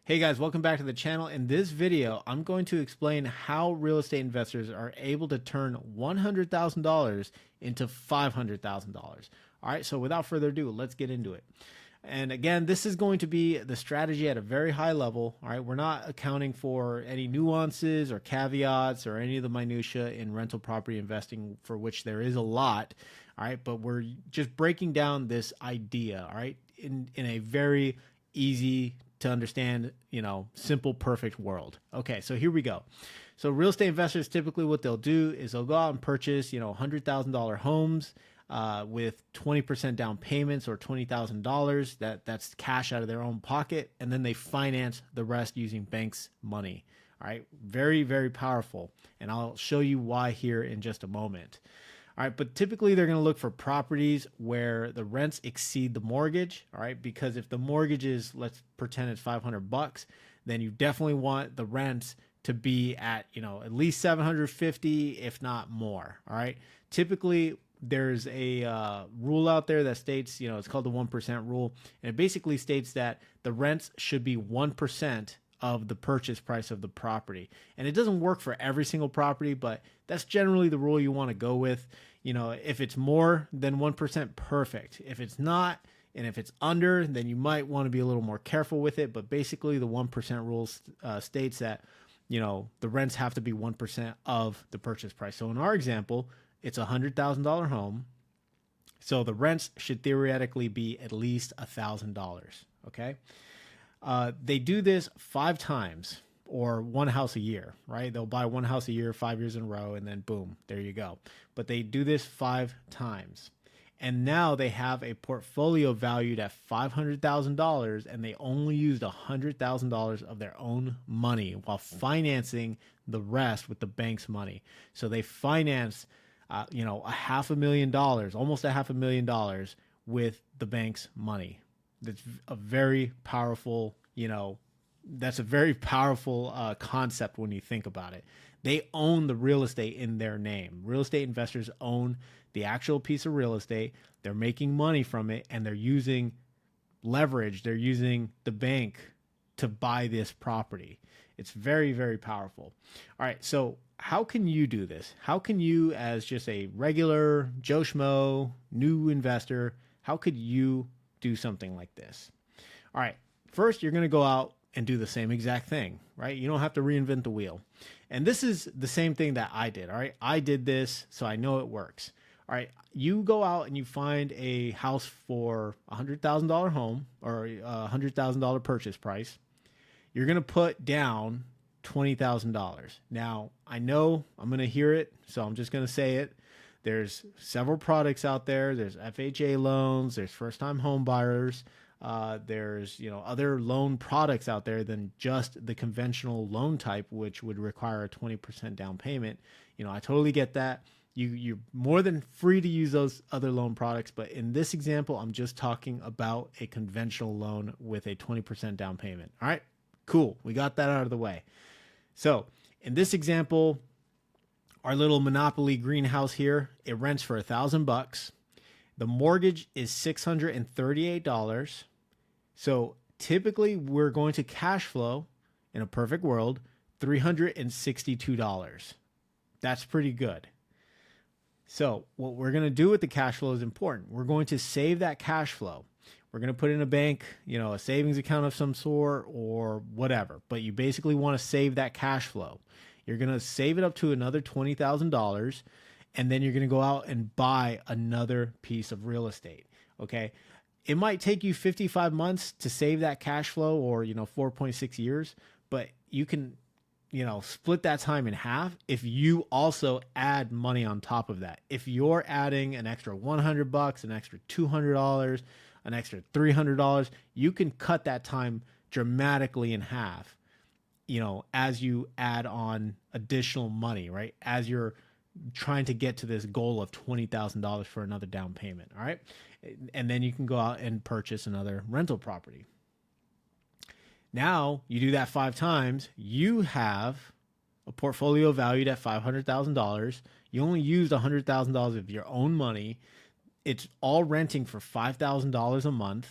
Hey guys, welcome back to the channel. In this video, I'm going to explain how real estate investors are able to turn $100,000 into $500,000. All right, so without further ado, let's get into it. And again, this is going to be the strategy at a very high level. All right, we're not accounting for any nuances or caveats or any of the minutia in rental property investing, for which there is a lot. All right, but we're just breaking down this idea, all right, in a very easy to understand, simple, perfect world. Okay, so here we go. So real estate investors, typically what they'll do is they'll go out and purchase, $100,000 homes with 20% down payments or $20,000. That's cash out of their own pocket, and then they finance the rest using banks' money. All right, very, very powerful, and I'll show you why here in just a moment. All right, but typically they're going to look for properties where the rents exceed the mortgage. All right, because if the mortgage is, let's pretend it's $500, then you definitely want the rents to be at, at least 750, if not more. All right, typically there's a rule out there that states, it's called the 1% rule, and it basically states that the rents should be 1% of the purchase price of the property. And it doesn't work for every single property, but that's generally the rule you want to go with. If it's more than 1%, perfect. If it's not, and if it's under, then you might want to be a little more careful with it. But basically the 1% rule states that, the rents have to be 1% of the purchase price. So in our example, it's a $100,000 home. So the rents should theoretically be at least $1,000. Okay. They do this 5 times or one house a year, right? They'll buy one house a year, 5 years in a row, and then boom, there you go. But they do this 5 times. And now they have a portfolio valued at $500,000, and they only used $100,000 of their own money while financing the rest with the bank's money. So they finance, $500,000, almost $500,000 with the bank's money. That's a very powerful, concept when you think about it. They own the real estate in their name. Real estate investors own the actual piece of real estate. They're making money from it, and they're using leverage. They're using the bank to buy this property. It's very, very powerful. All right, so how can you do this? How can you, as just a regular Joe Schmo, new investor, how could you do something like this? All right, first you're going to go out and do the same exact thing, right? You don't have to reinvent the wheel. And this is the same thing that I did, all right? I did this, so I know it works. All right, you go out and you find a house for a $100,000 home or a $100,000 purchase price. You're going to put down $20,000. Now, I know I'm going to hear it, so I'm just going to say it. There's several products out there. There's FHA loans. There's first-time home buyers. There's other loan products out there than just the conventional loan type, which would require a 20% down payment. I totally get that. You're more than free to use those other loan products, but in this example, I'm just talking about a conventional loan with a 20% down payment. All right, cool. We got that out of the way. So in this example, our little Monopoly greenhouse here, it rents for $1,000. The mortgage is $638. So typically we're going to cash flow, in a perfect world, $362. That's pretty good. So what we're going to do with the cash flow is important. We're going to save that cash flow. We're going to put it in a bank, a savings account of some sort or whatever. But you basically want to save that cash flow. You're going to save it up to another $20,000, and then you're going to go out and buy another piece of real estate. Okay. It might take you 55 months to save that cash flow, or, 4.6 years, but you can, split that time in half if you also add money on top of that. If you're adding an extra $100, an extra $200, an extra $300, you can cut that time dramatically in half, as you add on additional money, right? As you're trying to get to this goal of $20,000 for another down payment. All right. And then you can go out and purchase another rental property. Now you do that 5 times, you have a portfolio valued at $500,000. You only used $100,000 of your own money. It's all renting for $5,000 a month.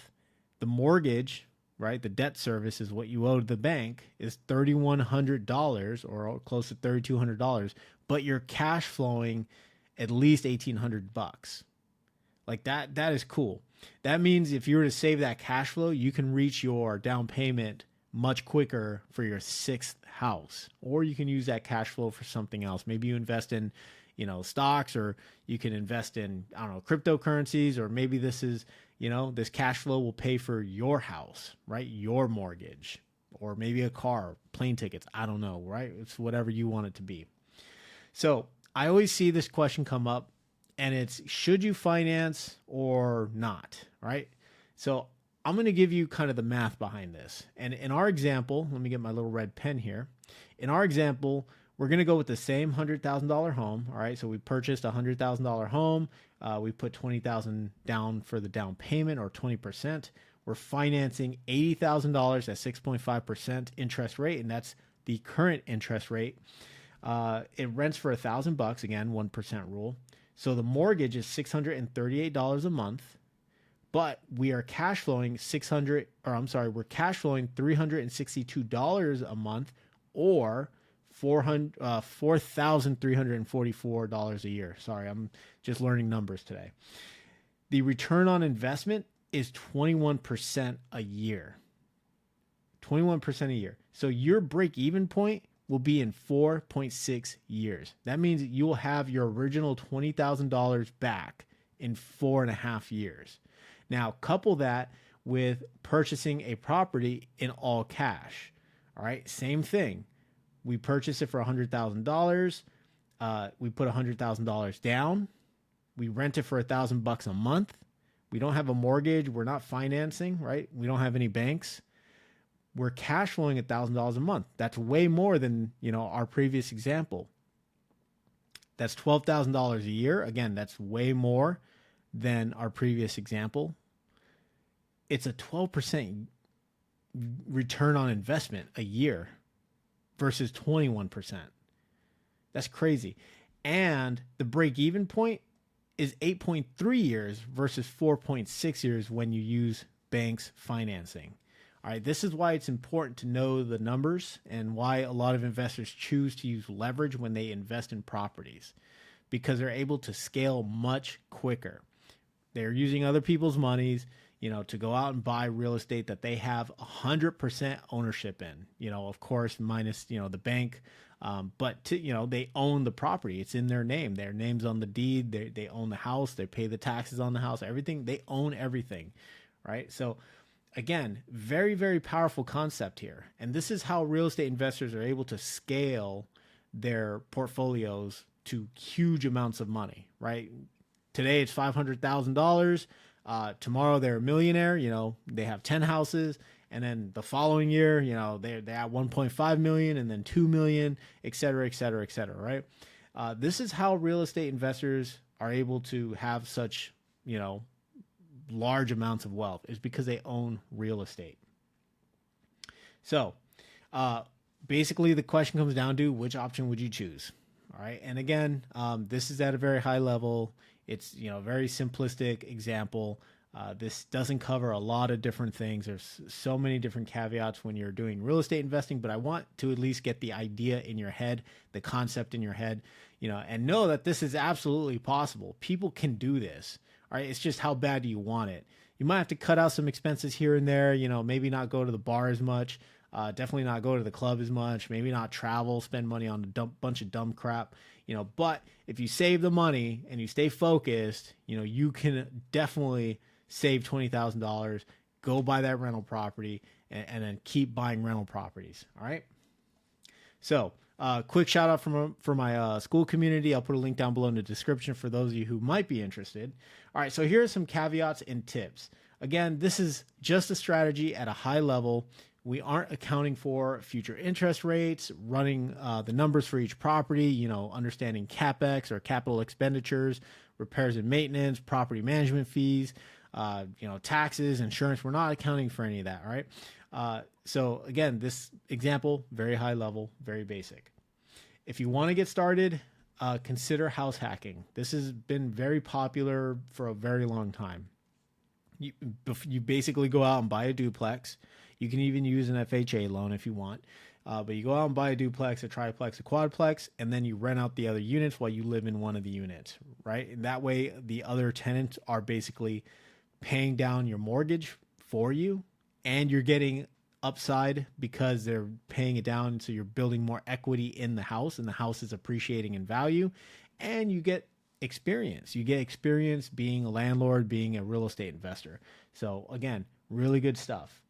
The mortgage right? The debt service is what you owe to the bank is $3,100 or close to $3,200, but you're cash flowing at least $1,800. Like that is cool. That means if you were to save that cash flow, you can reach your down payment much quicker for your sixth house, or you can use that cash flow for something else. Maybe you invest in, stocks, or you can invest in, I don't know, cryptocurrencies, or maybe this is, this cash flow will pay for your house, right? Your mortgage, or maybe a car, plane tickets. I don't know, right? It's whatever you want it to be. So I always see this question come up, and it's, should you finance or not, right? So I'm going to give you kind of the math behind this. And in our example, let me get my little red pen here. In our example, we're going to go with the same $100,000 home. All right. So we purchased a $100,000 home. We put $20,000 down for the down payment, or 20%. We're financing $80,000 at 6.5% interest rate. And that's the current interest rate. It rents for $1,000, again, 1% rule. So the mortgage is $638 a month, but we are cash flowing we're cash flowing $362 a month, or $4,344 a year. Sorry, I'm just learning numbers today. The return on investment is 21% a year. 21% a year. So your break-even point will be in 4.6 years. That means you will have your original $20,000 back in 4.5 years. Now, couple that with purchasing a property in all cash. All right, same thing. We purchase it for $100,000. We put $100,000 down. We rent it for $1,000 a month. We don't have a mortgage. We're not financing, right? We don't have any banks. We're cash flowing $1,000 a month. That's way more than, our previous example. That's $12,000 a year. Again, that's way more than our previous example. It's a 12% return on investment a year versus 21%. That's crazy. And the break-even point is 8.3 years versus 4.6 years when you use banks financing. All right, this is why it's important to know the numbers, and why a lot of investors choose to use leverage when they invest in properties, because they're able to scale much quicker. They're using other people's monies, to go out and buy real estate that they have 100% ownership in, of course, minus, the bank. But they own the property. It's in their name. Their name's on the deed. They own the house. They pay the taxes on the house, everything. They own everything, right? So again, very, very powerful concept here. And this is how real estate investors are able to scale their portfolios to huge amounts of money, right? Today it's $500,000. Tomorrow they're a millionaire. They have 10 houses. And then the following year, they're at 1.5 million, and then 2 million, et cetera, et cetera, et cetera, right? This is how real estate investors are able to have such, large amounts of wealth, is because they own real estate. So basically the question comes down to, which option would you choose? All right. And again, this is at a very high level. It's, very simplistic example. This doesn't cover a lot of different things. There's so many different caveats when you're doing real estate investing, but I want to at least get the idea in your head, the concept in your head, and know that this is absolutely possible. People can do this. All right. It's just, how bad do you want it? You might have to cut out some expenses here and there, maybe not go to the bar as much, definitely not go to the club as much, maybe not travel, spend money on a bunch of dumb crap, but if you save the money and you stay focused, you can definitely save $20,000, go buy that rental property, and then keep buying rental properties. All right. So, quick shout out for my Skool community. I'll put a link down below in the description for those of you who might be interested. All right. So here are some caveats and tips. Again, this is just a strategy at a high level. We aren't accounting for future interest rates, running the numbers for each property, understanding CapEx or capital expenditures, repairs and maintenance, property management fees, taxes, insurance. We're not accounting for any of that. All right. So again, this example, very high level, very basic. If you want to get started, consider house hacking. This has been very popular for a very long time. You basically go out and buy a duplex. You can even use an FHA loan if you want. But you go out and buy a duplex, a triplex, a quadplex, and then you rent out the other units while you live in one of the units, right? And that way the other tenants are basically paying down your mortgage for you, and you're getting upside because they're paying it down. So you're building more equity in the house, and the house is appreciating in value, and you get experience. You get experience being a landlord, being a real estate investor. So again, really good stuff.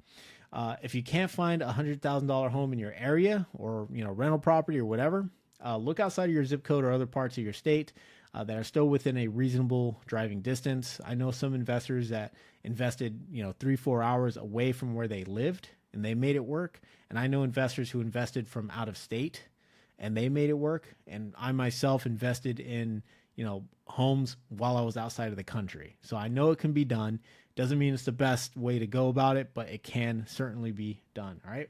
If you can't find a $100,000 home in your area, or rental property or whatever, look outside of your zip code or other parts of your state that are still within a reasonable driving distance. I know some investors that invested 3-4 hours away from where they lived, and they made it work. And I know investors who invested from out of state, and they made it work. And I myself invested in homes while I was outside of the country. So I know it can be done. Doesn't mean it's the best way to go about it, but it can certainly be done. All right.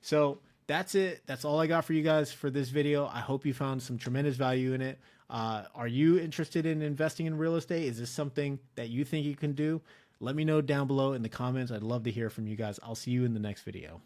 So that's it. That's all I got for you guys for this video. I hope you found some tremendous value in it. Are you interested in investing in real estate? Is this something that you think you can do? Let me know down below in the comments. I'd love to hear from you guys. I'll see you in the next video.